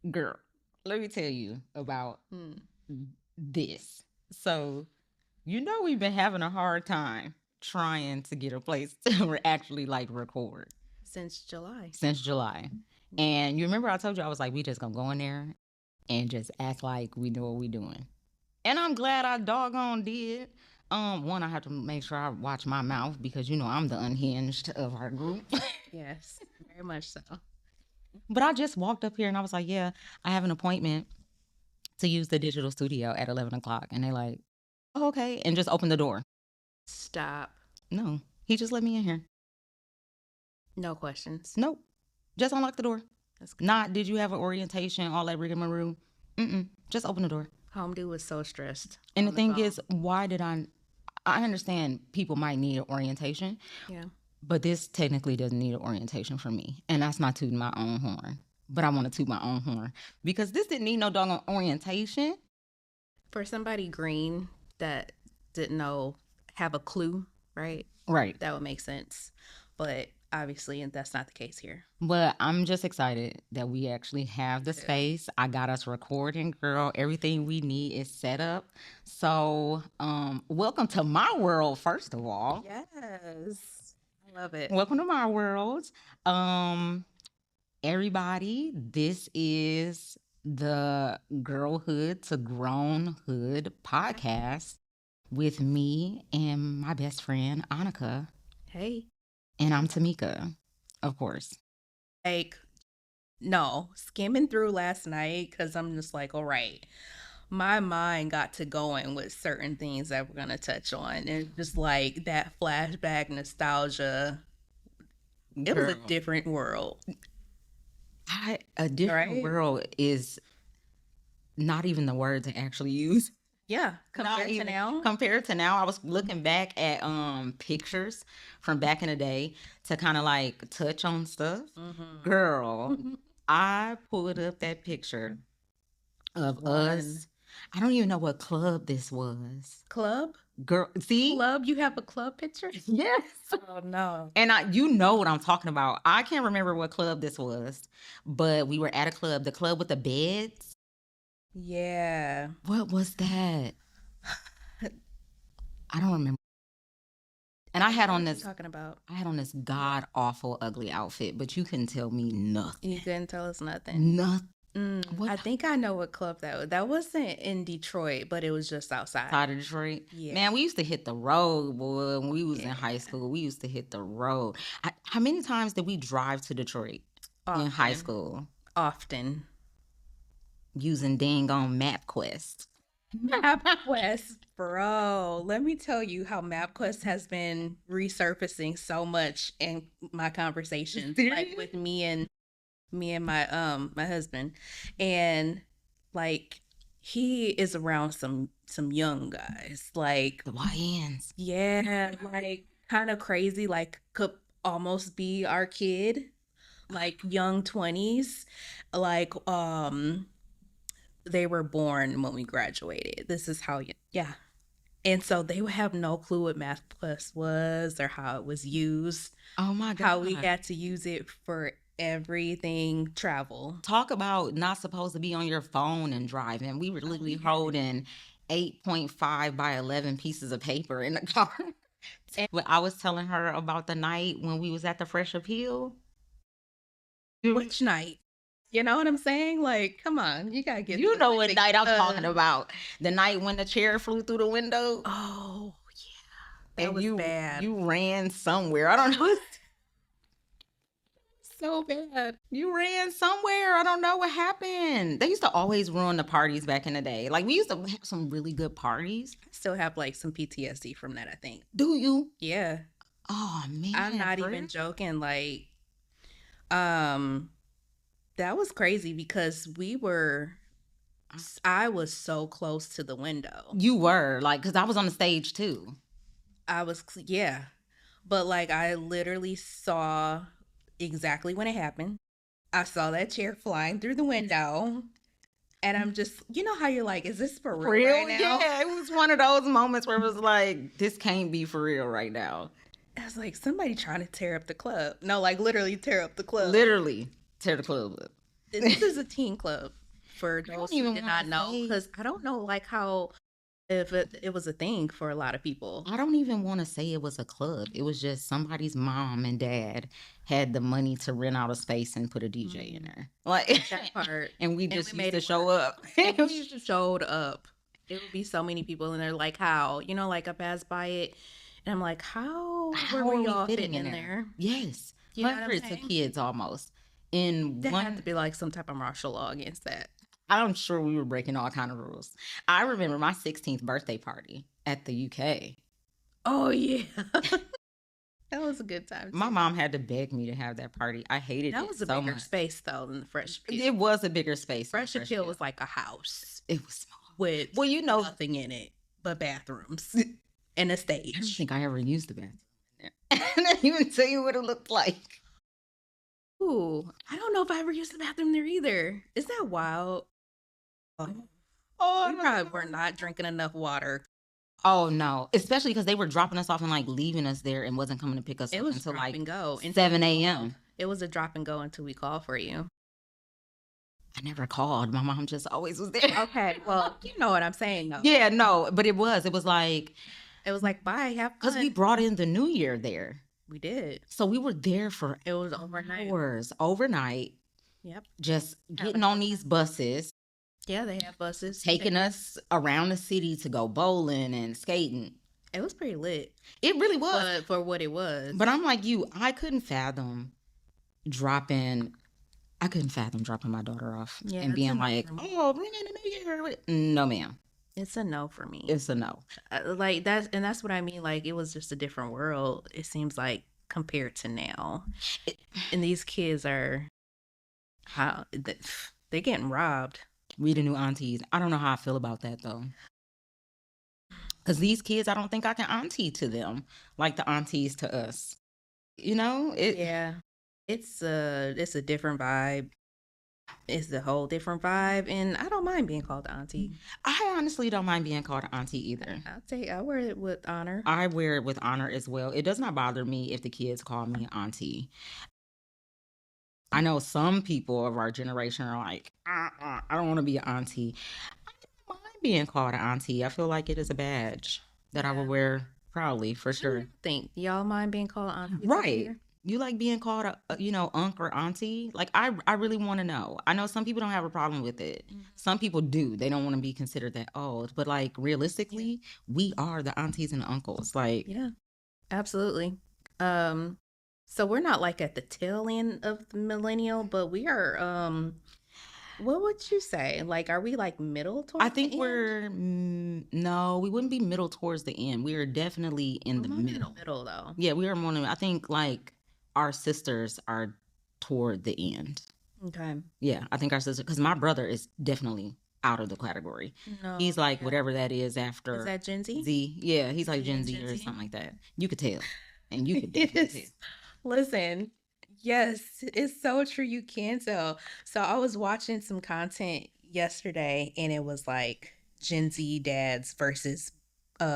Girl, let me tell you about this. So, we've been having a hard time trying to get a place to actually like record Since July. since July. And you remember I told you I was like, we just gonna go in there and just act like we know what we doing. And I'm glad I doggone did. One, I have to make sure I watch my mouth because I'm the unhinged of our group. Yes, very much so. But I just walked up here and I was like, yeah, I have an appointment to use the digital studio at 11 o'clock. And they like, oh, okay. And just open the door. Stop. No, he just let me in here. No questions. Nope. Just unlock the door. That's good. Not, did you have an orientation, all that rigmarole? Just open the door. Home dude was so stressed. And the thing is, why did I understand people might need an orientation. Yeah. But this technically doesn't need an orientation for me. And that's not tooting my own horn. But I want to toot my own horn. Because this didn't need no doggone orientation. For somebody green that didn't have a clue, right? Right. That would make sense. But obviously, that's not the case here. But I'm just excited that we actually have the space. I got us recording, girl. Everything we need is set up. So, welcome to my world, first of all. Yes. I love it. Welcome to my world. Everybody, this is the Girlhood to Grownhood podcast with me and my best friend, Onaka. Hey. And I'm Ta'Mika, of course. No, skimming through last night because I'm just like, all right, my mind got to going with certain things that we're going to touch on. And just like that flashback nostalgia, it was a different world. A different world is not even the word to actually use. Yeah, compared to now, I was looking back at pictures from back in the day to kind of like touch on stuff. Girl, I pulled up that picture of us. I don't even know what club this was. Club? Girl, see? Club? You have a club picture? Yes. Oh, no. And you know what I'm talking about. I can't remember what club this was, but we were at a club, the club with the beds. Yeah. What was that? I don't remember. And I had on this talking about. I had on this god awful ugly outfit, but you couldn't tell me nothing. You couldn't tell us nothing. Nothing. I think I know what club that was. That wasn't in Detroit, but it was just outside. Outside of Detroit? Yeah. Man, we used to hit the road, boy. When we was in high school, we used to hit the road. How many times did we drive to Detroit in high school? Often. Using dang on MapQuest. MapQuest, bro. Let me tell you how MapQuest has been resurfacing so much in my conversations, like with me and my my husband, and like he is around some young guys, like the YNs. Yeah, like kind of crazy, like could almost be our kid, like young 20s, like they were born when we graduated. This is how, yeah. And so they would have no clue what MapQuest was or how it was used. Oh my God. How we had to use it for everything travel. Talk about not supposed to be on your phone and driving. We were literally holding 8.5 by 11 pieces of paper in the car. But I was telling her about the night when we was at the Fresh Appeal. Which night? You know what I'm saying? Like, come on, you gotta get. You know what night I'm talking about? The night when the chair flew through the window. Oh yeah, that was bad. You ran somewhere. I don't know. So bad. You ran somewhere. I don't know what happened. They used to always ruin the parties back in the day. Like we used to have some really good parties. I still have like some PTSD from that, I think. Do you? Yeah. Oh man. I'm not even joking. Like, that was crazy because I was so close to the window. You were, like, because I was on the stage too. Yeah. But like, I literally saw exactly when it happened. I saw that chair flying through the window. And I'm just, you know how you're like, is this for real right now? Yeah, it was one of those moments where it was like, this can't be for real right now. I was like, somebody trying to tear up the club. No, like literally tear up the club. Literally tear the club up. This is a teen club. for those who did not know, because I don't know like how if it was a thing for a lot of people. I don't even want to say it was a club. It was just somebody's mom and dad had the money to rent out a space and put a DJ in there. Like that part. And we just used to show up. And we just showed up. It would be so many people in there, like how, you know, like I passed by it and I'm like, how were we all fitting in there? Yes. You know hundreds of kids almost. In there had to be like some type of martial law against that. I'm sure we were breaking all kind of rules. I remember my 16th birthday party at the UK. Oh, yeah. That was a good time. My mom had to beg me to have that party. I hated it so much. That was a bigger space, though, than the Fresh Appeal. It was a bigger space. Fresh Appeal was like a house. It was small. With nothing in it but bathrooms and a stage. I don't think I ever used the bathroom in there. I didn't even tell you what it looked like. Ooh, I don't know if I ever used the bathroom there either. Is that wild? We probably were not drinking enough water. Oh no, especially because they were dropping us off and like leaving us there and wasn't coming to pick us up until like 7 a.m. It was a drop and go until we called for you. I never called. My mom just always was there. Okay, well, you know what I'm saying though. Yeah, no, but it was like bye, have fun. Because we brought in the New Year there. We did. So we were there for it was overnight. Hours, overnight. Yep. Just getting on these buses. Yeah, they have buses. Taking us around the city to go bowling and skating. It was pretty lit. It really was. But for what it was. But I'm like you, I couldn't fathom dropping my daughter off and being like, oh, bring in the New Year. No, ma'am. It's a no for me. It's a no. Like that's what I mean. Like it was just a different world. It seems like compared to now, and these kids are they're getting robbed. We the new aunties. I don't know how I feel about that though, because these kids, I don't think I can auntie to them like the aunties to us. You know? Yeah, it's a different vibe. It's a whole different vibe, and I don't mind being called auntie. I honestly don't mind being called auntie either. I wear it with honor. I wear it with honor as well. It does not bother me if the kids call me auntie. I know some people of our generation are like, I don't want to be an auntie. I don't mind being called an auntie. I feel like it is a badge that I would wear proudly, for sure. Think y'all mind being called auntie? Right. You like being called unc or auntie? Like, I really want to know. I know some people don't have a problem with it. Mm-hmm. Some people do. They don't want to be considered that old. But like realistically, we are the aunties and the uncles. Like, yeah, absolutely. So we're not like at the tail end of the millennial, but we are. What would you say? Like, are we like middle towards I think we're no, we wouldn't be middle towards the end. We are definitely in the middle. Middle though. Yeah, we are more. I think like our sisters are toward the end. Okay. Yeah, I think our sister, because my brother is definitely out of the category. No, he's like whatever that is after. Is that Gen Z? Yeah, he's like Gen Z or something like that. You could tell, and you could definitely tell. Listen, yes, it's so true. You can tell. So I was watching some content yesterday, and it was like Gen Z dads versus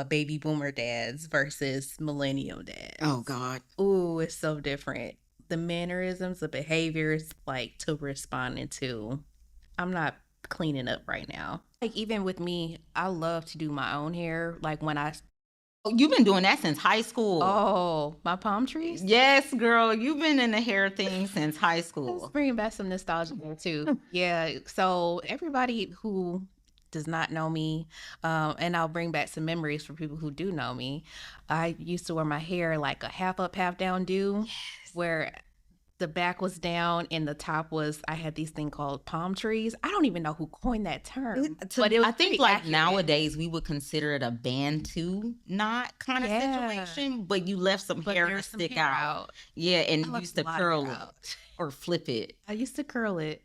baby boomer dads versus millennial dads. Oh God. Ooh, it's so different. The mannerisms, the behaviors, like to responding to. I'm not cleaning up right now. Like even with me, I love to do my own hair. Like when you've been doing that since high school. Oh, my palm trees? Yes, girl. You've been in the hair thing since high school. Let's bring back some nostalgia there too. Yeah. So everybody who does not know me, and I'll bring back some memories for people who do know me. I used to wear my hair like a half up, half down do, where the back was down and the top was, I had these thing called palm trees. I don't even know who coined that term. But I think like accurate. Nowadays we would consider it a bantu knot kind of situation, but you left some hair to stick out. Yeah, and you used to curl it or flip it. I used to curl it.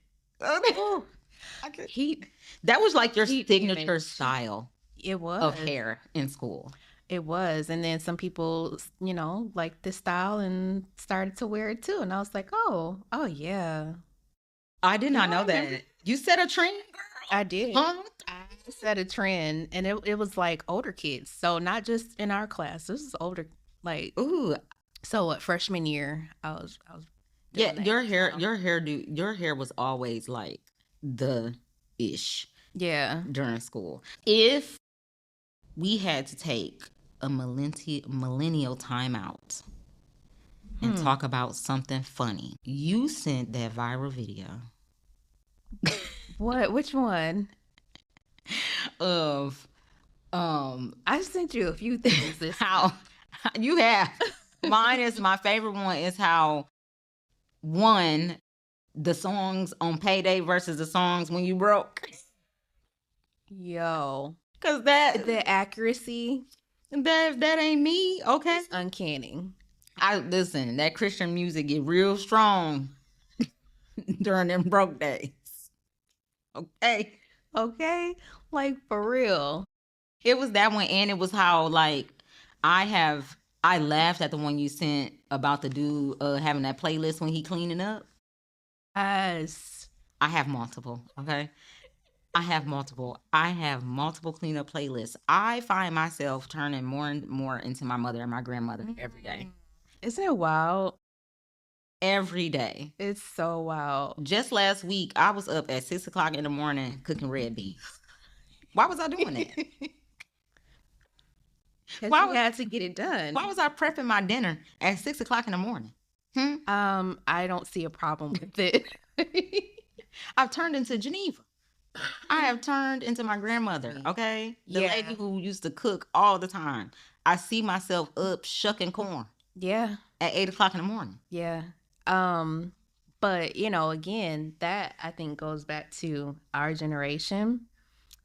That was like your signature style. It was of hair in school. It was. And then some people, you know, liked this style and started to wear it too. And I was like, oh yeah. I did not know that. You set a trend, girl? I did. Huh? I set a trend. And it was like older kids. So not just in our class. This is older, like, ooh. So freshman year, I was yeah, your hair was always like the ish. Yeah. During school. If we had to take a millennial timeout and talk about something funny, you sent that viral video What? Which one? of I sent you a few things. how you have. Mine is my favorite one is how the songs on Payday versus the songs when you broke. Yo. Cause the accuracy, that ain't me. Okay. It's uncanny. I listen, that Christian music get real strong during them broke days. Okay. Like for real. It was that one, and it was how like I laughed at the one you sent about the dude having that playlist when he cleaning up. Yes. I have multiple, okay? I have multiple cleanup playlists. I find myself turning more and more into my mother and my grandmother every day. Isn't it wild? Every day. It's so wild. Just last week, I was up at 6 o'clock in the morning cooking red beans. Why was I doing that? Because you had to get it done. Why was I prepping my dinner at 6 o'clock in the morning? I don't see a problem with it. I've turned into Geneva. I have turned into my grandmother, okay? The lady who used to cook all the time. I see myself up shucking corn. Yeah. At 8 o'clock in the morning. Yeah. But, again, that I think goes back to our generation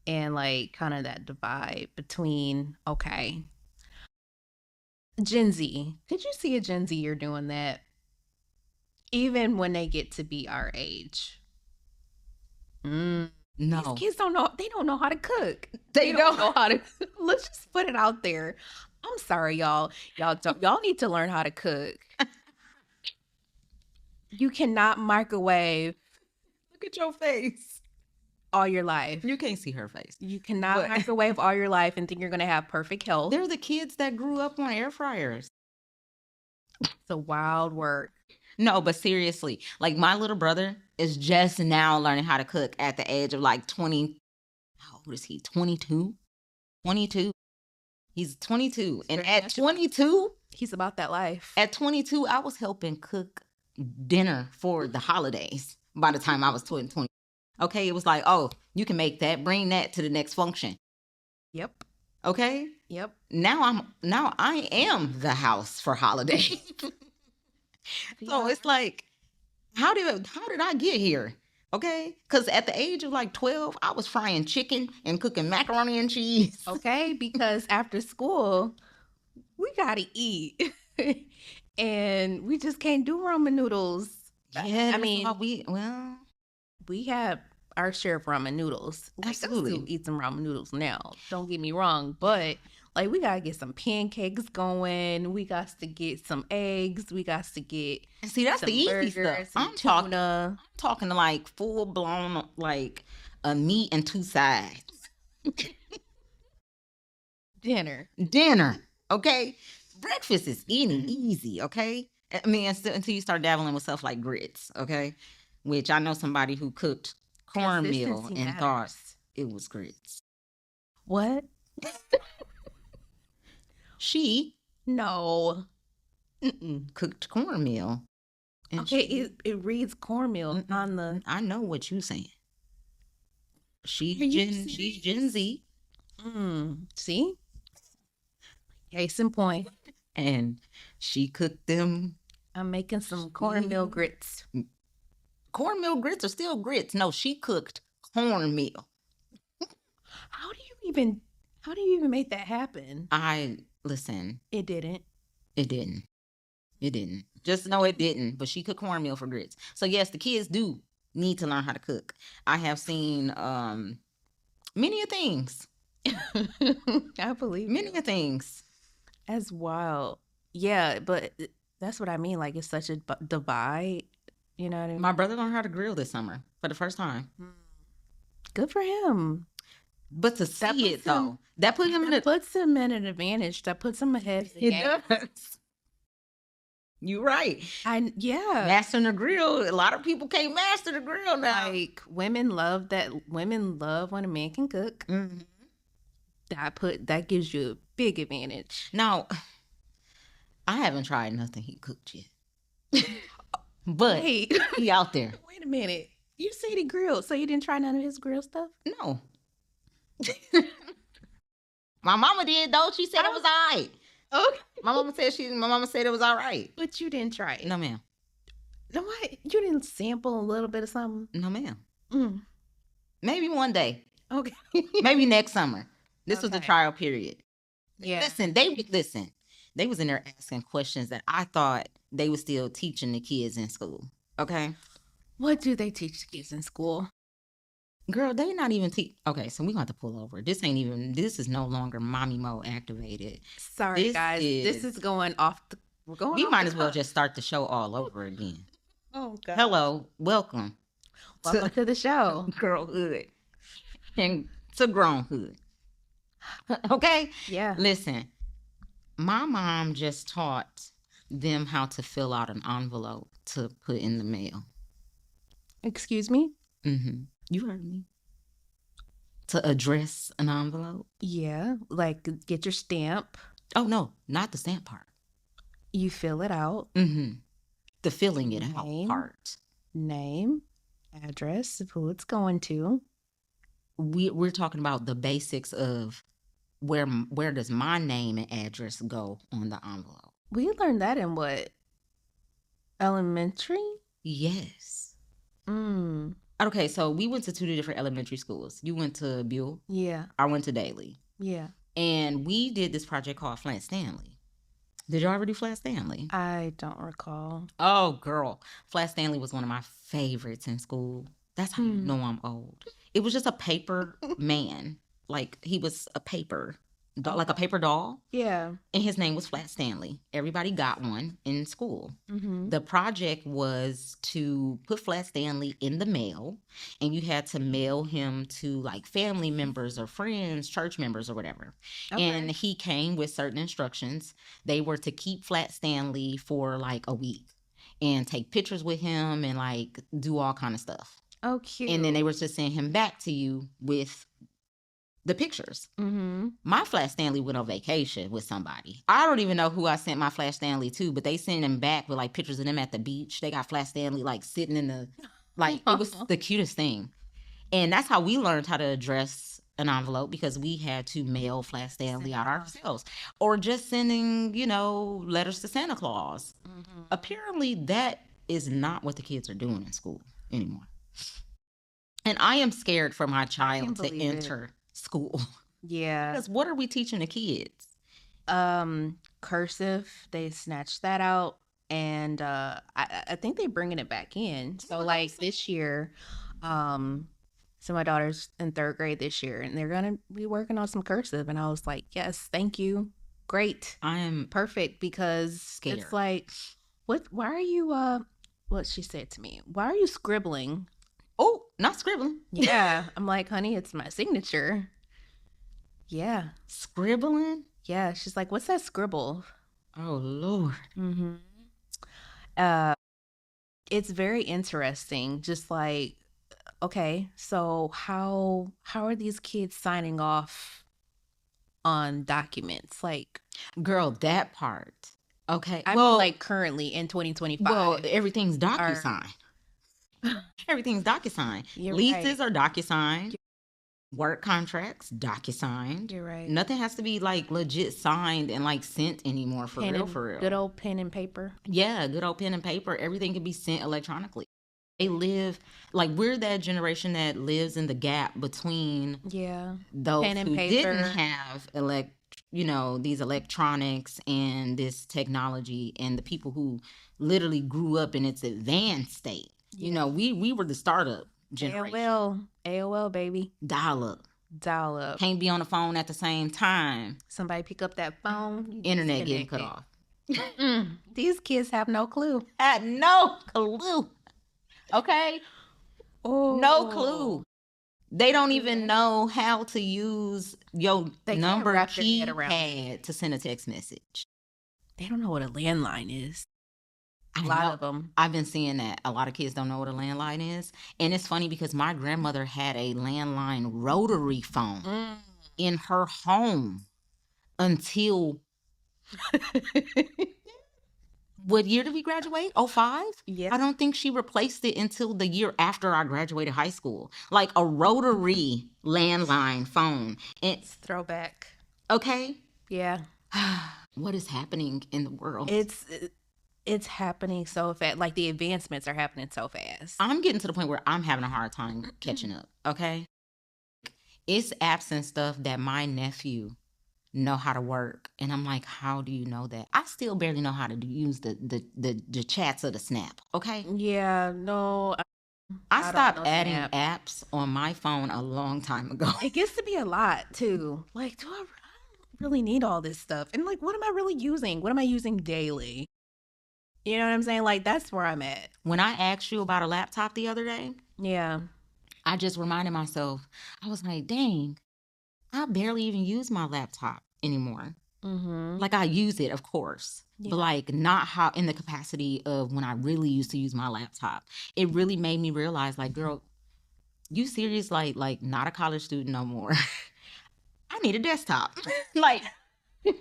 and like kind of that divide between, okay, Gen Z. Could you see a Gen Zer doing that? Even when they get to be our age. No. These kids don't know. They don't know how to cook. They don't know how to. Let's just put it out there. I'm sorry, y'all. Y'all need to learn how to cook. You cannot microwave. Look at your face. All your life. You can't see her face. You cannot microwave all your life and think you're going to have perfect health. They're the kids that grew up on air fryers. It's a wild work. No, but seriously, like my little brother is just now learning how to cook at the age of like 20. How old is he? 22? 22. He's 22. And at 22, he's about that life. At 22, I was helping cook dinner for the holidays by the time I was 20. Okay, it was like, oh, you can make that, bring that to the next function. Yep. Okay? Yep. Now I am the house for holidays. So it's like, how did I get here? Okay? Because at the age of like 12, I was frying chicken and cooking macaroni and cheese. Okay, because after school, we got to eat. And we just can't do ramen noodles. Yeah, I mean, we have our share of ramen noodles. Absolutely. We still eat some ramen noodles now. Don't get me wrong, but like we gotta get some pancakes going. We got to get some eggs. We got to get that's the easy stuff. I'm talking to like full blown like a meat and two sides. Dinner. Okay. Breakfast is easy. Okay. I mean, until you start dabbling with stuff like grits. Okay. Which I know somebody who cooked cornmeal and thought it was grits. What? She cooked cornmeal. Okay, it reads cornmeal on the. I know what you're saying. She's Gen Z. See? Case in point. And she cooked them. I'm making some cornmeal grits. Cornmeal grits are still grits. No, she cooked cornmeal. How do you even make that happen? Listen. It didn't. Just know it didn't. But she cooked cornmeal for grits. So yes, the kids do need to learn how to cook. I have seen many of things. I believe many of things. That's wild. Yeah, but that's what I mean. Like it's such a divide. You know what I mean? My brother learned how to grill this summer for the first time. Good for him. But to see it though, that puts him in an advantage. That puts him at an advantage. That puts him ahead of the game. Does. You right. Yeah. Mastering the grill. A lot of people can't master the grill now. Like women love that. Women love when a man can cook. Mhm. That gives you a big advantage. Now, I haven't tried nothing he cooked yet. But Wait, he out there. wait a minute. You said he grilled, so you didn't try none of his grill stuff? No. My mama did though. She said it was all right. Okay. My mama said it was all right. But you didn't try it. No, ma'am. No, what? You didn't sample a little bit of something? No, ma'am. Mm. Maybe one day. Okay. Maybe next summer. This was the Okay. trial period. Yeah. Listen. They was in there asking questions that I thought they were still teaching the kids in school. Okay. What do they teach the kids in school? Girl, they not even teach. Okay, so we gonna have to pull over. This is no longer mommy mode activated. Sorry, guys. This is going off the. We're going. We might as well just start the show all over again. Oh God. Hello, welcome to the show. Girlhood and to Grownhood. Okay? Yeah. Listen, my mom just taught them how to fill out an envelope to put in the mail. Excuse me? Mm-hmm. You heard me. To address an envelope? Yeah. Like get your stamp. Oh, no, not the stamp part. You fill it out. Mm-hmm. The filling it Name. out part. Name, address of who it's going to. We're talking about the basics of where does my name and address go on the envelope. We learned that in what? Elementary? Yes. Mm. Okay, so we went to two different elementary schools. You went to Buell. Yeah. I went to Daly. Yeah. And we did this project called Flat Stanley. Did y'all ever do Flat Stanley? I don't recall. Oh, girl. Flat Stanley was one of my favorites in school. That's how you know I'm old. It was just a paper man. Like, he was a paper, like a paper doll. Yeah. And his name was Flat Stanley. Everybody got one in school. Mm-hmm. The project was to put Flat Stanley in the mail, and you had to mail him to like family members or friends, church members or whatever. Okay. And he came with certain instructions. They were to keep Flat Stanley for like a week and take pictures with him and like do all kind of stuff. Oh, cute. And then they were to send him back to you with the pictures. Mm-hmm. My Flat Stanley went on vacation with somebody. I don't even know who I sent my Flat Stanley to, but they sent him back with like pictures of them at the beach. They got Flat Stanley like sitting in the, like, it was the cutest thing. And that's how we learned how to address an envelope, because we had to mail Flat Stanley out ourselves, or just sending, letters to Santa Claus. Mm-hmm. Apparently that is not what the kids are doing in school anymore. And I am scared for my child to enter school. Yeah. Because what are we teaching the kids? Cursive. They snatched that out, and I think they're bringing it back in. So like this year, so my daughter's in 3rd grade this year, and they're gonna be working on some cursive. And I was like, yes, thank you, great. I am perfect, because scared. It's like, why are you what she said to me? Why are you scribbling? Oh, not scribbling. Yeah. I'm like, honey, it's my signature. Yeah. Scribbling? Yeah. She's like, what's that scribble? Oh, Lord. Mm-hmm. It's very interesting. Just like, okay, so how are these kids signing off on documents? Like, girl, that part. Okay. I mean, like currently in 2025. Well, everything's DocuSign. Everything's DocuSign. Leases are DocuSign. Work contracts, DocuSign. You're right. Nothing has to be like legit signed and like sent anymore, for real. Good old pen and paper. Yeah, good old pen and paper. Everything can be sent electronically. They live, like, we're that generation that lives in the gap between those who didn't have these electronics and this technology, and the people who literally grew up in its advanced state. Yeah. We were the startup generation. AOL, baby. Dial up. Can't be on the phone at the same time. Somebody pick up that phone. Internet getting cut off. These kids have no clue. Had no clue. Okay? Oh. No clue. They don't even know how to use your number keypad to send a text message. They don't know what a landline is. A lot of them. I've been seeing that. A lot of kids don't know what a landline is. And it's funny because my grandmother had a landline rotary phone in her home until what year did we graduate? 05? Yeah. I don't think she replaced it until the year after I graduated high school. Like a rotary landline phone. It's throwback. Okay. Yeah. What is happening in the world? It's happening so fast. Like the advancements are happening so fast. I'm getting to the point where I'm having a hard time catching up. Okay. It's apps and stuff that my nephew know how to work, and I'm like, how do you know that? I still barely know how to use the chats of the Snap. Okay. Yeah. No. I stopped adding apps on my phone a long time ago. It gets to be a lot too. Like, do I really need all this stuff? And like, what am I really using? What am I using daily? You know what I'm saying? Like, that's where I'm at. When I asked you about a laptop the other day, yeah, I just reminded myself, I was like, dang, I barely even use my laptop anymore. Mm-hmm. Like, I use it, of course, but like not how in the capacity of when I really used to use my laptop. It really made me realize, like, girl, you serious? Like not a college student no more. I need a desktop. Like,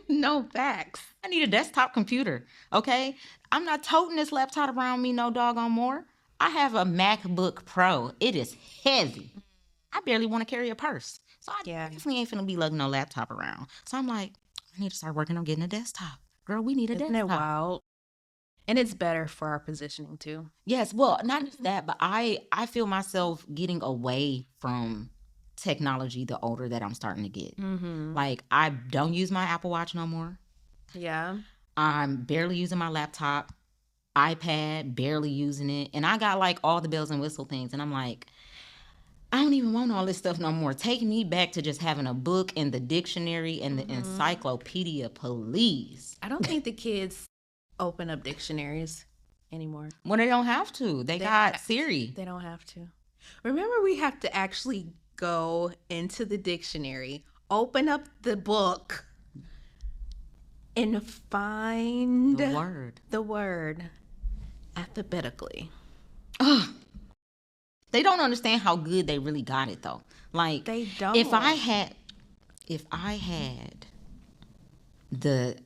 no facts. I need a desktop computer. Okay, I'm not toting this laptop around me no doggone more. I have a MacBook Pro. It is heavy. I barely want to carry a purse. So I definitely ain't finna be lugging no laptop around. So I'm like, I need to start working on getting a desktop. Girl, we need a desktop. Isn't it wild? And it's better for our positioning too. Yes, well, not just that, but I feel myself getting away from technology the older that I'm starting to get. Mm-hmm. Like, I don't use my Apple Watch no more. Yeah. I'm barely using my laptop, iPad, barely using it. And I got like all the bells and whistle things. And I'm like, I don't even want all this stuff no more. Take me back to just having a book and the dictionary and the encyclopedia, please. I don't think the kids open up dictionaries anymore. Well, they don't have to. They got Siri. They don't have to. Remember, we have to actually go into the dictionary, open up the book, and find the word alphabetically. Ugh. They don't understand how good they really got it though. Like, they don't. If I had the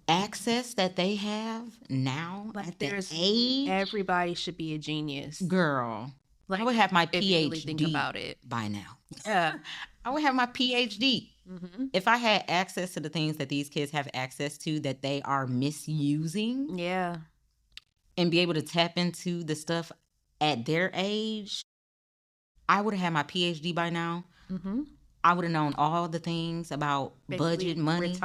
access that they have now, like, at their age, everybody should be a genius. Girl, like, I would have my PhD. If you really think about it by now. Yeah. I would have my PhD. Mm-hmm. If I had access to the things that these kids have access to that they are misusing. Yeah. And be able to tap into the stuff at their age, I would have had my PhD by now. Mm-hmm. I would have known all the things about basically budget money.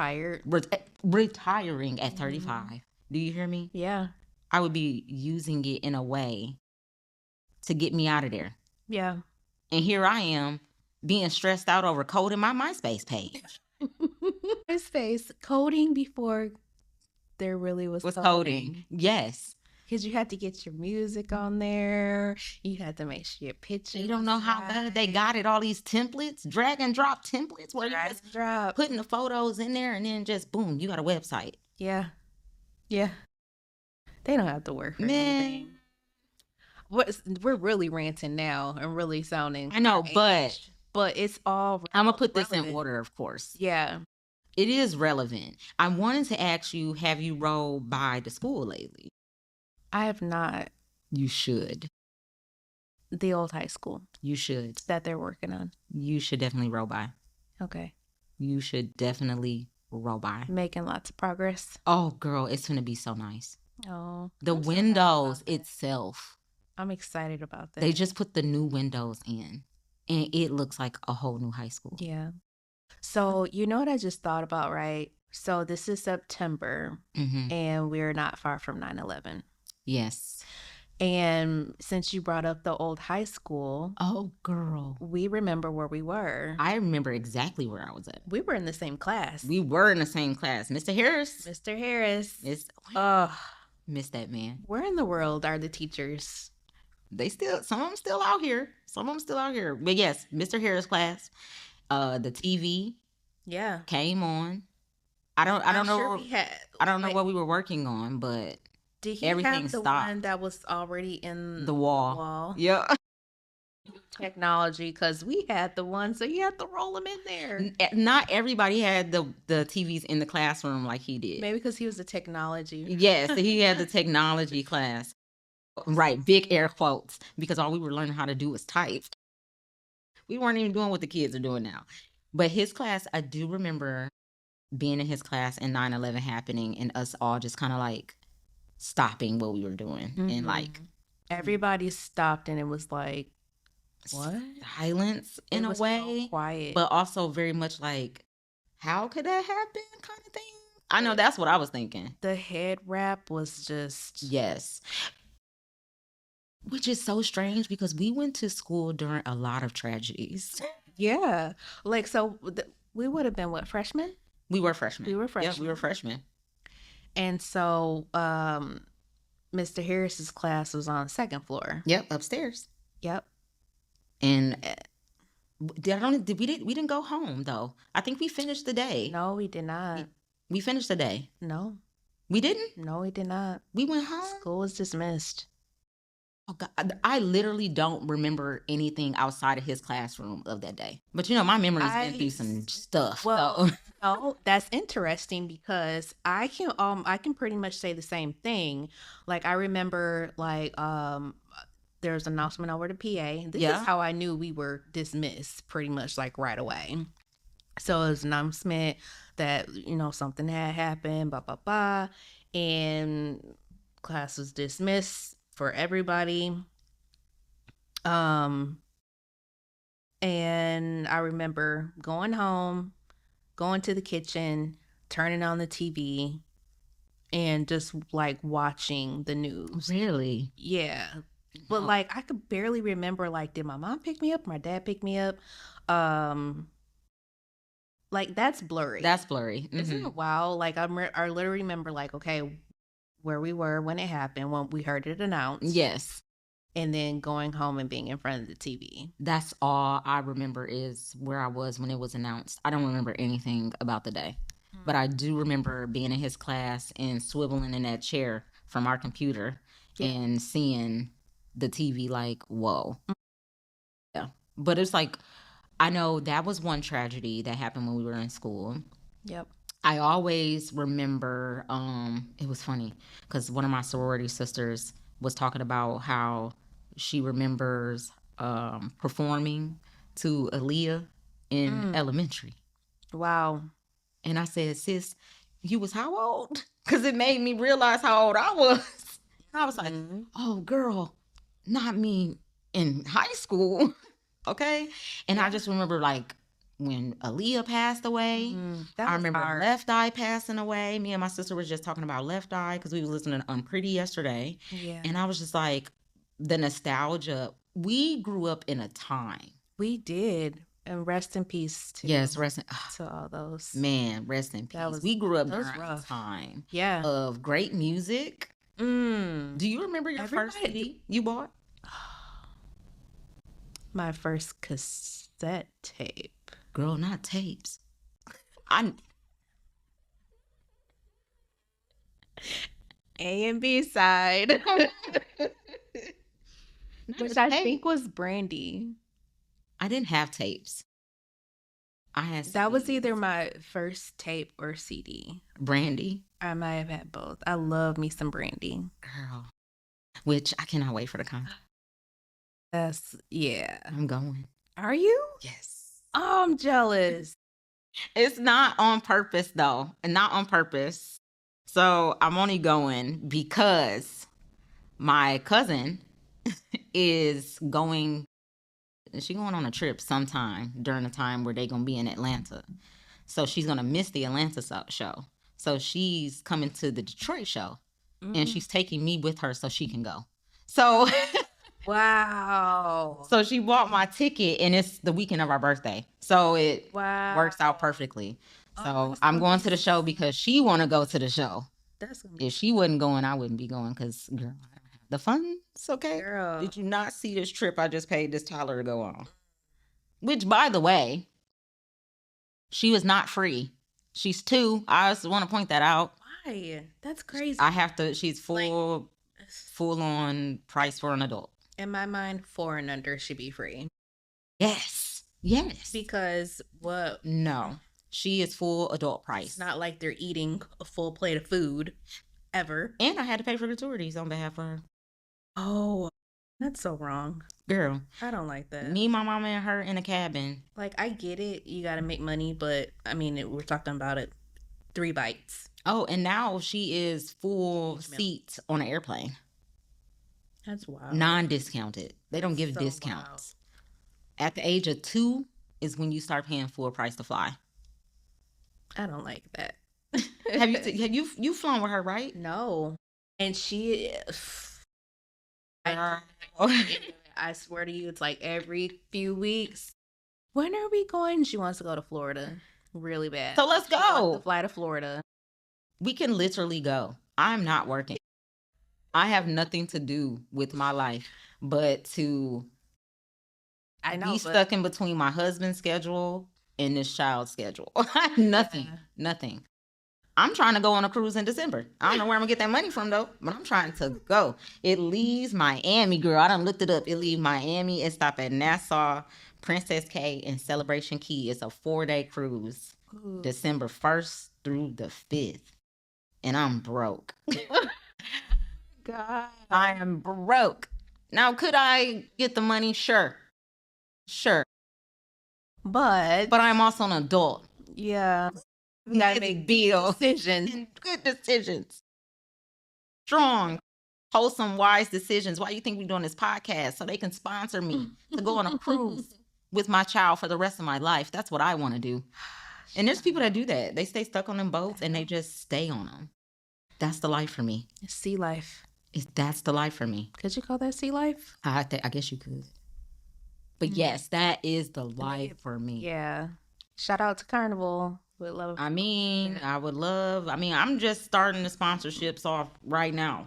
Retiring at 35. Mm-hmm. Do you hear me? Yeah. I would be using it in a way to get me out of there. Yeah. And here I am being stressed out over coding my MySpace page. MySpace, coding before there really was coding. Yes. Because you had to get your music on there. You had to make sure your picture. You don't know how good they got it. All these templates, drag and drop templates, where you just putting the photos in there and then just boom, you got a website. Yeah, yeah. They don't have to work for anything. We're really ranting now and really sounding. I know, but it's all. I'm gonna put this in order, of course. Yeah, it is relevant. I wanted to ask you: have you rolled by the school lately? I have not. You should. The old high school. You should. That they're working on. You should definitely roll by. Okay. You should definitely roll by. Making lots of progress. Oh, girl, it's going to be so nice. Oh. The windows itself. I'm excited about that. They just put the new windows in, and it looks like a whole new high school. Yeah. So, you know what I just thought about, right? So, this is September, and we're not far from 9/11. Yes. And since you brought up the old high school. Oh, girl. We remember where we were. I remember exactly where I was at. We were in the same class. We were in the same class. Mr. Harris. Miss that man. Where in the world are the teachers? Some of them still out here. But yes, Mr. Harris class. The TV. Yeah. Came on. I don't know. I don't know what we were working on, but Did he Everything have the stopped. one that was already in The wall. Yeah. Technology, because we had the one, so you had to roll them in there. Not everybody had the TVs in the classroom like he did. Maybe because he was the technology. Yes, he had the technology class. Right, big air quotes, because all we were learning how to do was type. We weren't even doing what the kids are doing now. But his class, I do remember being in his class and 9/11 happening and us all just kind of like stopping what we were doing. And like everybody stopped and it was like, what? Silence in a way. So quiet. But also very much like, how could that happen kind of thing? I know that's what I was thinking. The head wrap was just... Yes. Which is so strange because we went to school during a lot of tragedies. Yeah. Like, so we would have been what, freshmen? We were freshmen. We were freshmen. Yeah, we were freshmen. And so Mr. Harris's class was on the second floor. Yep, upstairs. Yep. And we didn't go home though. I think we finished the day. No, we did not. We finished the day. No. We didn't? No, we did not. We went home? School was dismissed. Oh God, I literally don't remember anything outside of his classroom of that day. But you know, my memory's been through some stuff. Well, no, that's interesting because I can pretty much say the same thing. Like I remember like there's an announcement over the PA. This is how I knew we were dismissed pretty much like right away. So it was an announcement that, you know, something had happened, blah, blah, blah. And class was dismissed for everybody. And I remember going home, going to the kitchen, turning on the TV, and just like watching the news. Really? Yeah. But like I could barely remember, like, did my mom pick me up? My dad pick me up? Like that's blurry. That's blurry. It's been a while. Like I literally remember like, okay, where we were when it happened, when we heard it announced. Yes. And then going home and being in front of the TV. That's all I remember is where I was when it was announced. I don't remember anything about the day. But I do remember being in his class and swiveling in that chair from our computer and seeing the TV like, whoa. Yeah. But it's like, I know that was one tragedy that happened when we were in school. Yep. I always remember, it was funny because one of my sorority sisters was talking about how she remembers performing to Aaliyah in elementary. Wow. And I said, sis, you was how old? Because it made me realize how old I was. And I was like, oh, girl, not me in high school. Okay? And I just remember, like, when Aaliyah passed away, I remember Left Eye passing away. Me and my sister was just talking about Left Eye because we was listening to Unpretty yesterday. Yeah. And I was just like, the nostalgia. We grew up in a time. We did. And rest in peace to to all those. Man, rest in peace. We grew up during a time of great music. Do you remember your first CD you bought? My first cassette tape. Girl, not tapes. A and B side. Which I think was Brandy. I didn't have tapes. I had CDs. That was either my first tape or CD. Brandy. I might have had both. I love me some Brandy. Girl. Which I cannot wait for the concert. I'm going. Are you? Yes. Oh, I'm jealous. It's not on purpose though. Not on purpose. So I'm only going because my cousin is going. She's going on a trip sometime during the time where they're going to be in Atlanta. So she's going to miss the Atlanta show. So she's coming to the Detroit show. And she's taking me with her so she can go. So wow. So she bought my ticket and it's the weekend of our birthday. So it works out perfectly. So I'm going to the show because she want to go to the show. If she wasn't going, I wouldn't be going because, girl, the fun's okay. Girl. Did you not see this trip I just paid this Tyler to go on? Which, by the way, she was not free. She's 2. I just want to point that out. Why? That's crazy. I have to. She's full on price for an adult. In my mind, 4 and under should be free. Yes. Because what? No, she is full adult price. It's not like they're eating a full plate of food ever. And I had to pay for gratuities on behalf of her. Oh, that's so wrong. Girl, I don't like that. Me, my mama, and her in a cabin. Like, I get it. You got to make money, but I mean, we're talking about it. 3 bites. Oh, and now she is full seats on an airplane. That's wild. Non-discounted. They don't give discounts. Wild. At the age of 2 is when you start paying full price to fly. I don't like that. have you flown with her, right? No. And she I swear to you, it's like every few weeks. When are we going? She wants to go to Florida really bad. So let's go. She wants to fly to Florida. We can literally go. I'm not working. I have nothing to do with my life but to be stuck in between my husband's schedule and this child's schedule. Nothing. I'm trying to go on a cruise in December. I don't know where I'm gonna get that money from though, but I'm trying to go. It leaves Miami, girl. I done looked it up. It leaves Miami and stop at Nassau, Princess Cay, and Celebration Key. It's a 4-day cruise. Ooh. December 1st through the 5th. And I'm broke. God. I am broke. Now, could I get the money? Sure. But I'm also an adult. Yeah. You gotta make decisions. Good decisions. Strong, wholesome, wise decisions. Why do you think we're doing this podcast? So they can sponsor me to go on a cruise with my child for the rest of my life. That's what I want to do. And there's people that do that. They stay stuck on them boats and they just stay on them. That's the life for me. It's sea life. That's the life for me. Could you call that sea life? I guess you could. But yes, that is the life for me. Yeah. Shout out to Carnival. Would love. I mean, I'm just starting the sponsorships off right now.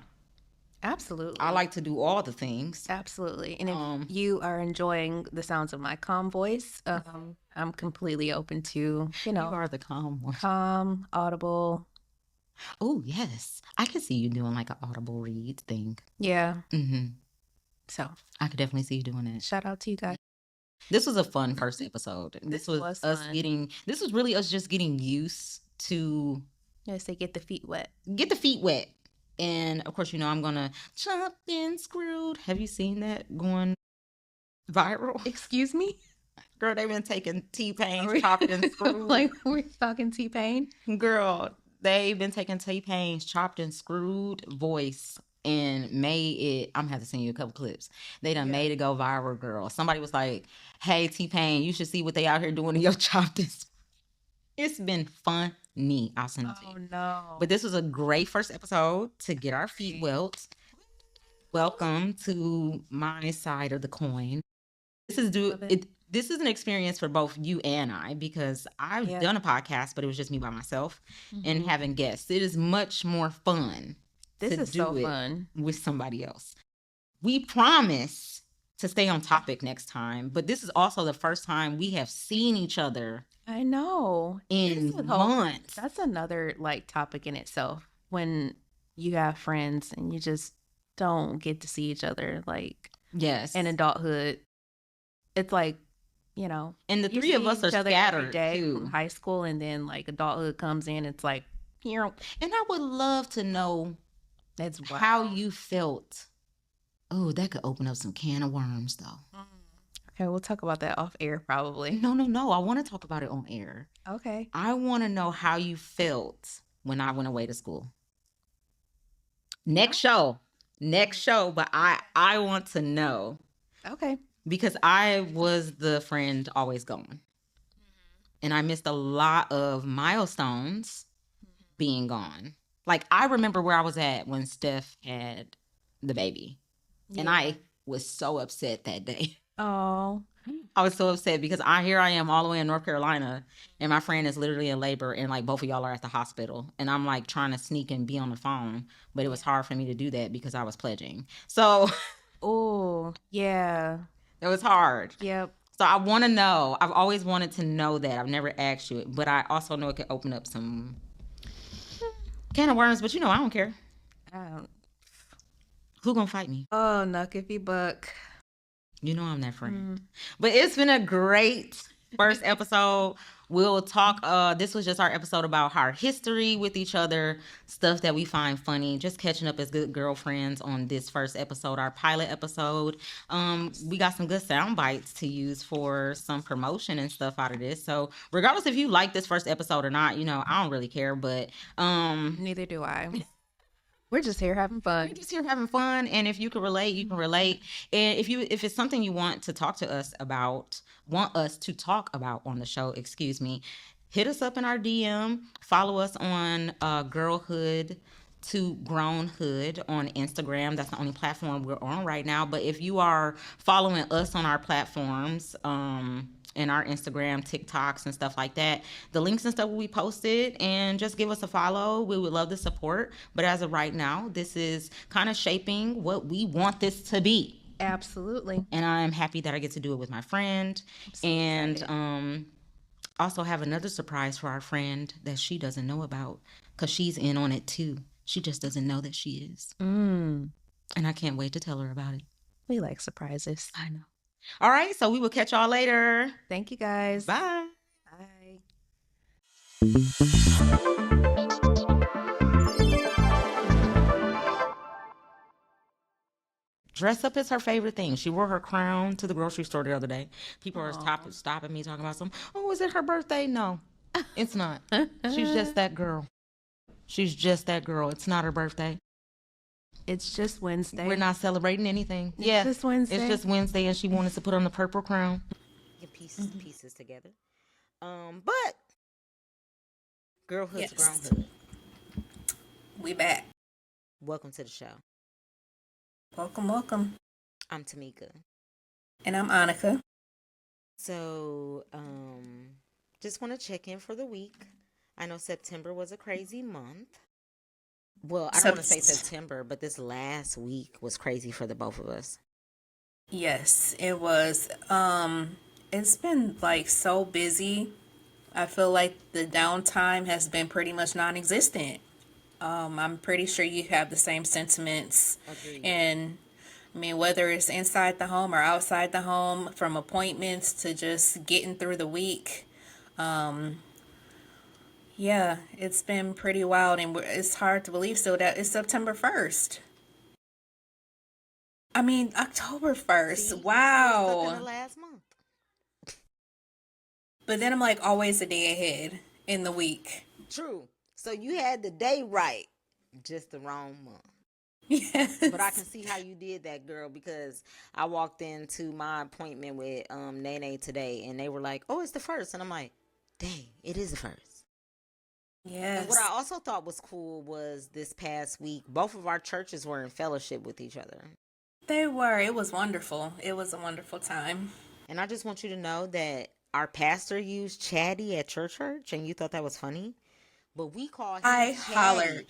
Absolutely. I like to do all the things. Absolutely. And if you are enjoying the sounds of my calm voice, I'm completely open to, You are the calm one. Calm, audible. Oh, yes. I could see you doing like an audible read thing. Yeah. Mm-hmm. So. I could definitely see you doing that. Shout out to you guys. This was a fun first episode. This was really us just getting used to. Yes, they get the feet wet. And of course, I'm gonna chopped and screwed. Have you seen that going viral? Excuse me? Girl, they've been taking T-Pain's chopped and screwed. Like we're talking T-Pain? Girl, they've been taking T-Pain's chopped and screwed voice and made it. I'm gonna have to send you a couple clips. They done made it go viral, girl. Somebody was like, "Hey, T-Pain, you should see what they out here doing to your chopped and screwed." It's been funny. I'll send it to you. Oh no! But this was a great first episode to get our feet wet. Welcome to my side of the coin. This is an experience for both you and I because I've done a podcast, but it was just me by myself and having guests. It is much more fun. This is so fun with somebody else. We promise to stay on topic next time, but this is also the first time we have seen each other. I know. In months. That's another topic in itself. When you have friends and you just don't get to see each other in adulthood. It's and the three of us are scattered too. From high school, and then adulthood comes in. It's and I would love to know how you felt. Oh, that could open up some can of worms, though. Okay, we'll talk about that off air, probably. No. I want to talk about it on air. Okay. I want to know how you felt when I went away to school. Next show, but I want to know. Okay. Because I was the friend always gone. And I missed a lot of milestones being gone. I remember where I was at when Steph had the baby. Yeah. And I was so upset that day. Oh. I was so upset because here I am all the way in North Carolina and my friend is literally in labor and both of y'all are at the hospital. And I'm trying to sneak and be on the phone. But it was hard for me to do that because I was pledging. So. Oh, yeah. It was hard. Yep. So I want to know. I've always wanted to know that. I've never asked you it. But I also know it could open up some Can of worms, but you know I don't care. Um, Who gonna fight me? oh, Nuckify Buck. You know I'm that friend. But it's been a great first episode. We'll talk. This was just our episode about our history with each other, stuff that we find funny, just catching up as good girlfriends on this first episode, our pilot episode. We got some good sound bites to use for some promotion and stuff out of this. So regardless if you like this first episode or not, you know, I don't really care. But Neither do I. We're just here having fun. we're just here having fun, and if you can relate, you can relate. And if it's something you want to talk to us about, want us to talk about on the show, excuse me, hit us up in our DM. Follow us on Girlhood to Grownhood on Instagram. That's the only platform we're on right now. But if you are following us on our platforms, in our Instagram, TikToks, and stuff like that, the links and stuff will be posted, and just give us a follow. We would love the support. But as of right now, this is kind of shaping what we want this to be. Absolutely. And I'm happy that I get to do it with my friend. And also have another surprise for our friend that she doesn't know about, because she's in on it too. She just doesn't know that she is. And I can't wait to tell her about it. We like surprises. I know. All right, so we will catch y'all later. Thank you guys. Bye. Bye. Dress up is her favorite thing. She wore her crown to the grocery store the other day. People are stopping me talking about oh, is it her birthday? No, it's not. She's just that girl. She's just that girl. It's not her birthday. It's just Wednesday. We're not celebrating anything. It's just Wednesday. It's just Wednesday, and she wanted to put on the purple crown. Get pieces together. But Girlhood to Grownhood. We back. Welcome to the show. Welcome. I'm Ta'Mika. And I'm Onaka. So, just want to check in for the week. I know September was a crazy month. Well, I don't want to say September, but this last week was crazy for the both of us. Yes, it was. It's been like so busy. I feel like the downtime has been pretty much non-existent. I'm pretty sure you have the same sentiments. Agreed. And I mean, whether it's inside the home or outside the home, from appointments to just getting through the week. Yeah, it's been pretty wild, and it's hard to believe still that it's September 1st. I mean, October 1st. See, wow. Stuck in the last month. But then I'm like always a day ahead in the week. True. So you had the day right, just the wrong month. Yes. But I can see how you did that, girl, because I walked into my appointment with Nene today, and they were like, oh, it's the 1st. And I'm like, dang, it is the 1st. Yes. And what I also thought was cool was this past week, both of our churches were in fellowship with each other. They were. It was wonderful. It was a wonderful time. And I just want you to know that our pastor used chatty at church, and you thought that was funny. But we called him hollered.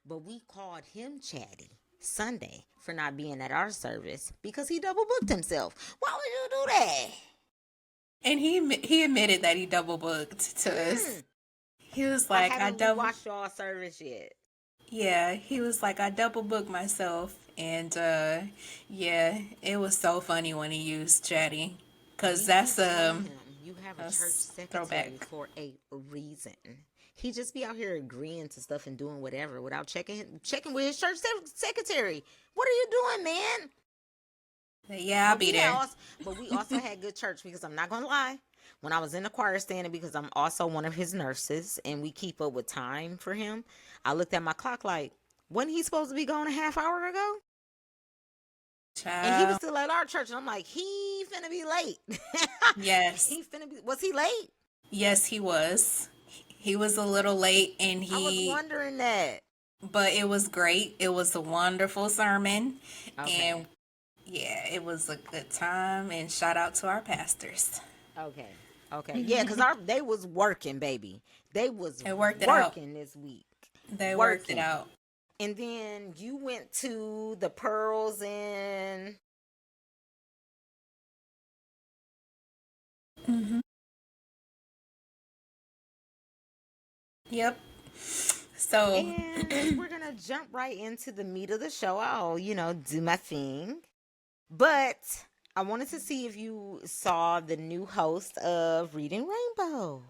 But we called him chatty Sunday for not being at our service because he double booked himself. Why would you do that? And he admitted that he double booked to us. He was like, I haven't watched y'all service yet. Yeah, he was like, I double booked myself. And yeah, it was so funny when he used chatty. Because that's you have a church secretary throwback for a reason. He just be out here agreeing to stuff and doing whatever without checking with his church secretary. What are you doing, man? Yeah, I'll be there. But we also had good church, because I'm not going to lie. When I was in the choir standing, because I'm also one of his nurses and we keep up with time for him, I looked at my clock like, wasn't he supposed to be gone a half hour ago? Child. And he was still at our church. And I'm like, he finna be late. Yes. Was he late? Yes, he was. He was a little late, and I was wondering that. But it was great. It was a wonderful sermon. Okay. And yeah, it was a good time. And shout out to our pastors. Okay. Yeah, because they was working, baby. They was working this week. They worked it out. And then you went to the Pearls and... Yep. So, And we're gonna jump right into the meat of the show. I'll, do my thing. But I wanted to see if you saw the new host of Reading Rainbow.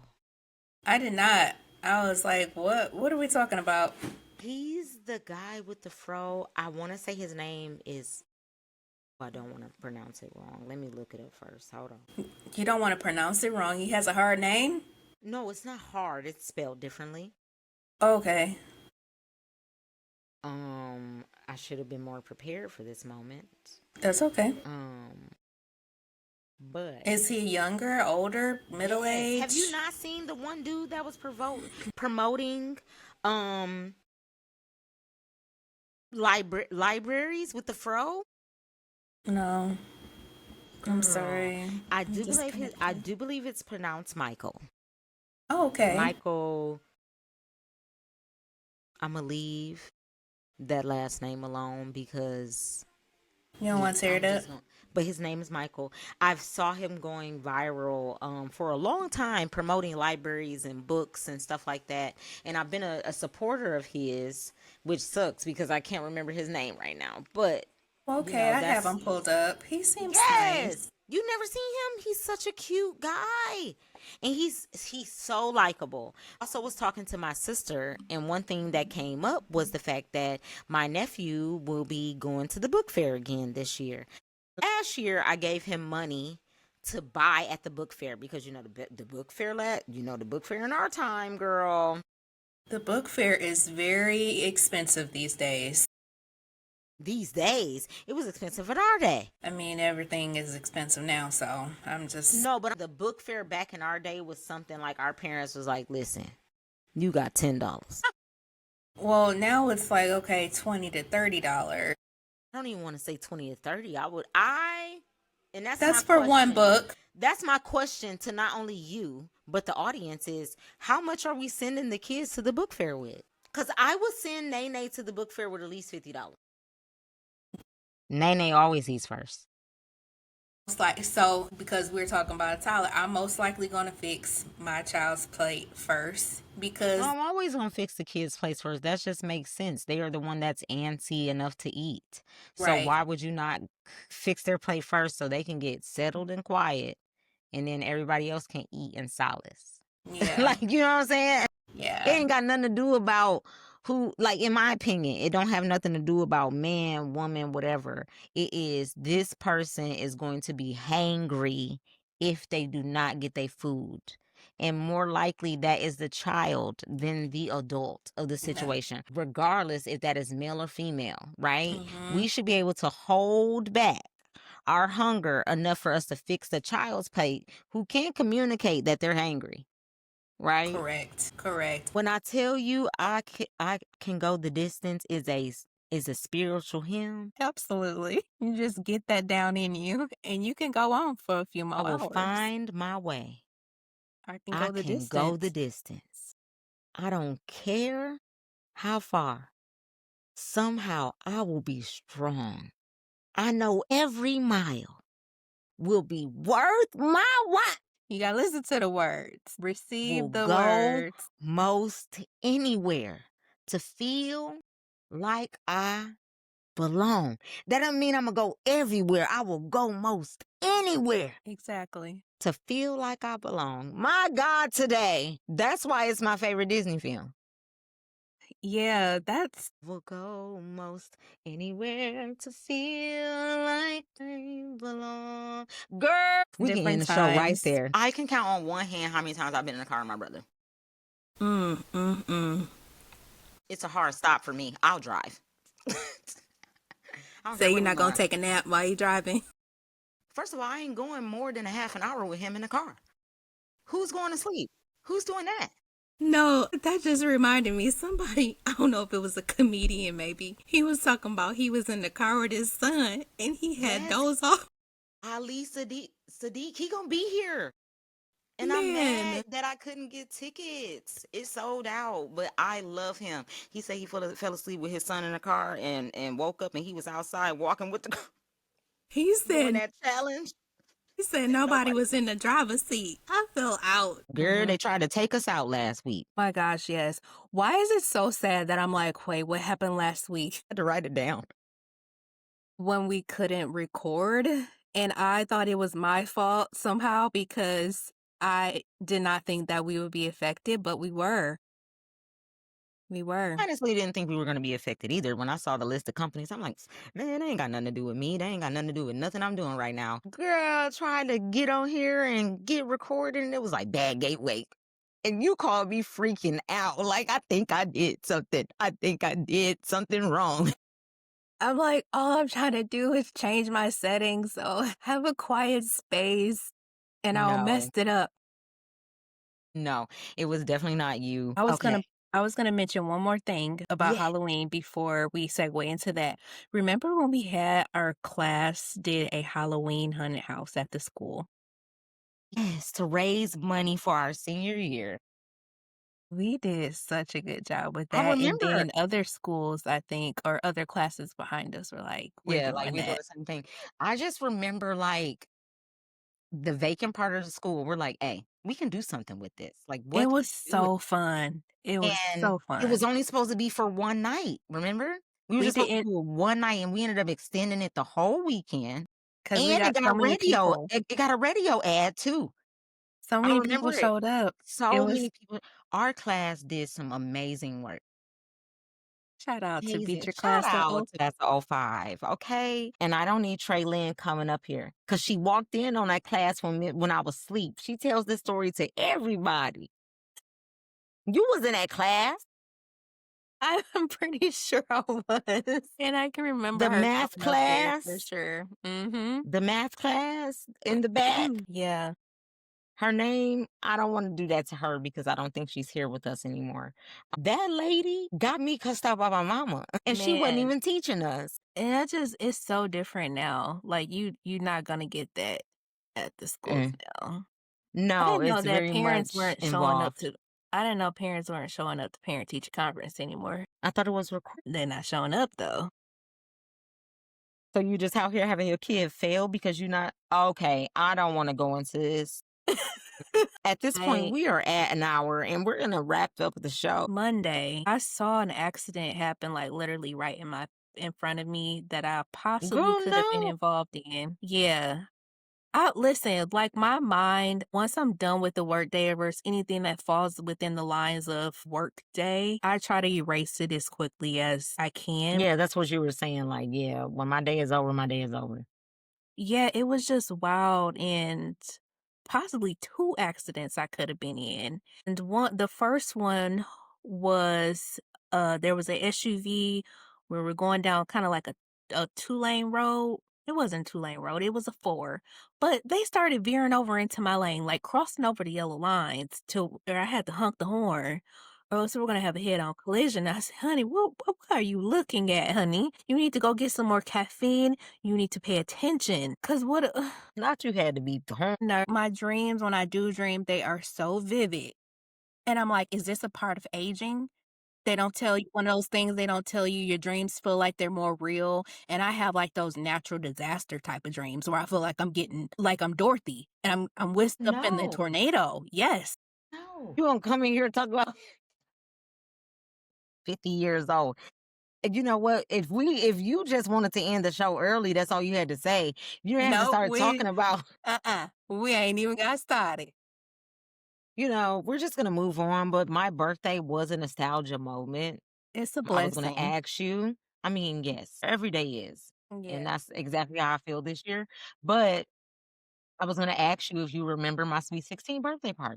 I did not. I was like, what? What are we talking about? He's the guy with the fro. I want to say his name is. I don't want to pronounce it wrong. Let me look it up first. Hold on. You don't want to pronounce it wrong. He has a hard name? No, it's not hard. It's spelled differently. Okay. I should have been more prepared for this moment. That's okay. But is he younger, older, middle age? Have you not seen the one dude that was promoting libraries with the fro? No. I'm sorry. I do believe it's pronounced Michael. Oh, okay. Michael. I'm gonna leave that last name alone because you don't want to tear it up. But his name is Michael. I've saw him going viral for a long time, promoting libraries and books and stuff like that. And I've been a supporter of his, which sucks because I can't remember his name right now. But okay, I have him pulled up. He seems nice. You never seen him? He's such a cute guy. And he's so likable. Also was talking to my sister, and one thing that came up was the fact that my nephew will be going to the book fair again this year. Last year I gave him money to buy at the book fair because the book fair the book fair in our time, girl. The book fair is very expensive these days. These days, it was expensive in our day. I mean, everything is expensive now, so I'm just... No, but the book fair back in our day was something like our parents was like, listen, you got $10. Well, now it's like, okay, $20 to $30. I don't even want to say 20 to 30. And that's for one book. That's my question to not only you, but the audience is, how much are we sending the kids to the book fair with? Because I would send Nene to the book fair with at least $50. Nene always eats first. So, because we're talking about Tyler, I'm most likely going to fix my child's plate first because... I'm always going to fix the kids' plates first. That just makes sense. They are the one that's antsy enough to eat. So why would you not fix their plate first so they can get settled and quiet, and then everybody else can eat in solace? Yeah. Like, you know what I'm saying? Yeah. It ain't got nothing to do about who, like, in my opinion, it don't have nothing to do about man, woman, whatever. It is, this person is going to be hangry if they do not get their food. And more likely that is the child than the adult of the situation, regardless if that is male or female, right? We should be able to hold back our hunger enough for us to fix the child's plate who can't communicate that they're hangry. Right? Correct. When I tell you I can go the distance is a spiritual hymn. Absolutely. You just get that down in you and you can go on for a few more hours. I will find my way. I can go the distance. I don't care how far. Somehow I will be strong. I know every mile will be worth my while. You gotta listen to the words. Receive the words. Most anywhere to feel like I belong. That doesn't mean I'm gonna go everywhere. I will go most anywhere. Exactly. To feel like I belong. My God, today. That's why it's my favorite Disney film. Yeah, that's... Will go most anywhere to feel like they belong. Girl, we can end the show right there. I can count on one hand how many times I've been in the car with my brother. It's a hard stop for me. I'll drive. So you're not going to take a nap while you're driving? First of all, I ain't going more than a half an hour with him in the car. Who's going to sleep? Who's doing that? No, that just reminded me. Somebody, I don't know if it was a comedian maybe, he was talking about he was in the car with his son and he had dozed off. Ali Sadiq, he gonna be here. And I'm mad that I couldn't get tickets. It sold out, but I love him. He said he fell asleep with his son in the car and woke up and he was outside walking with the car. He said doing that challenge. He said nobody was in the driver's seat. I fell out. Girl, they tried to take us out last week. My gosh, yes. Why is it so sad that I'm like, wait, what happened last week I had to write it down. when we couldn't record? And I thought it was my fault somehow because I did not think that we would be affected, but we were. We were. Honestly, didn't think we were going to be affected either. When I saw the list of companies, I'm like, man, they ain't got nothing to do with me. They ain't got nothing to do with nothing I'm doing right now. Girl, trying to get on here and get recorded, and it was like bad gateway. And you called me freaking out. Like, I think I did something. I think I did something wrong. I'm like, all I'm trying to do is change my settings, so have a quiet space, and I'll No, mess it up. no, it was definitely not you. I was Okay. gonna I was gonna mention one more thing about Yeah. Halloween before we segue into that. Remember when we had our class did a Halloween haunted house at the school? Yes, to raise money for our senior year. We did such a good job with I that, and remember. then other schools, I think, or other classes behind us were like, "We're Yeah, like doing we're doing that." the same thing. I just remember like the vacant part of the school, we're like, "Hey, we can do something with this. Like, It what can was we do with so fun. It it?" was And so it was fun. only supposed to be for one night, remember? We were We just supposed to didn't do it one night, and we ended up extending it the whole weekend, because we and it got so got many radio people. it got a radio ad too. So I many people remember it. showed up. It So was many people. Our class did some amazing work. shout out to Amazing. Beecher Shout Class of out to that's oh 05, okay? And I don't need Trey Lynn coming up here because she walked in on that class when I was asleep. She tells this story to everybody. You was in that class. I'm pretty sure I was. And I can remember The her math coming up there for class. sure. Mhm. The math class in the back. Yeah. Her name, I don't want to do that to her because I don't think she's here with us anymore. That lady got me cussed out by my mama, and she wasn't Man, even teaching us. and that just it's so different now. Like you're not gonna get that at the schools Mm. now. I No, didn't know it's that very parents much weren't showing up involved. to I didn't know parents weren't showing up to parent teacher conference anymore. I thought it was recorded. They're not showing up though. So you just out here having your kid fail because you're not okay. I don't want to go into this. At this point, I we are at an hour and we're gonna wrap up the show. Monday, I saw an accident happen like literally right in front of me that I possibly Girl, could have been no. involved in. Yeah. I listen, like my mind, once I'm done with the workday or there's anything that falls within the lines of work day, I try to erase it as quickly as I can. Yeah, that's what you were saying. Like, yeah, when my day is over, my day is over. Yeah, it was just wild and possibly two accidents I could have been in. And the first one was there was a SUV where we're going down kind of like a two-lane road. It wasn't a two-lane road, it was a four. But they started veering over into my lane, like crossing over the yellow lines to where I had to honk the horn. Or else we're gonna have a head-on collision. I said, honey, what are you looking at, honey? You need to go get some more caffeine. You need to pay attention. Cause what Not you had to beat the horn. no, my dreams, when I do dream, they are so vivid. And I'm like, is this a part of aging? They don't tell you one of those things they don't tell you your dreams feel like they're more real. And I have like those natural disaster type of dreams where I feel like I'm getting like I'm Dorothy and I'm whisked up in the No, tornado. Yes. no. You gonna come in here and talk about 50 years old. And you know what? If you just wanted to end the show early, that's all you had to say. You didn't have to No, start talking about, we ain't even got started. we're just gonna move on. But my birthday was a nostalgia moment. It's a I was gonna blessing. ask you. I mean, yes, every day is. And Yeah. that's exactly how I feel this year. But I was gonna ask you if you remember my sweet 16 birthday party.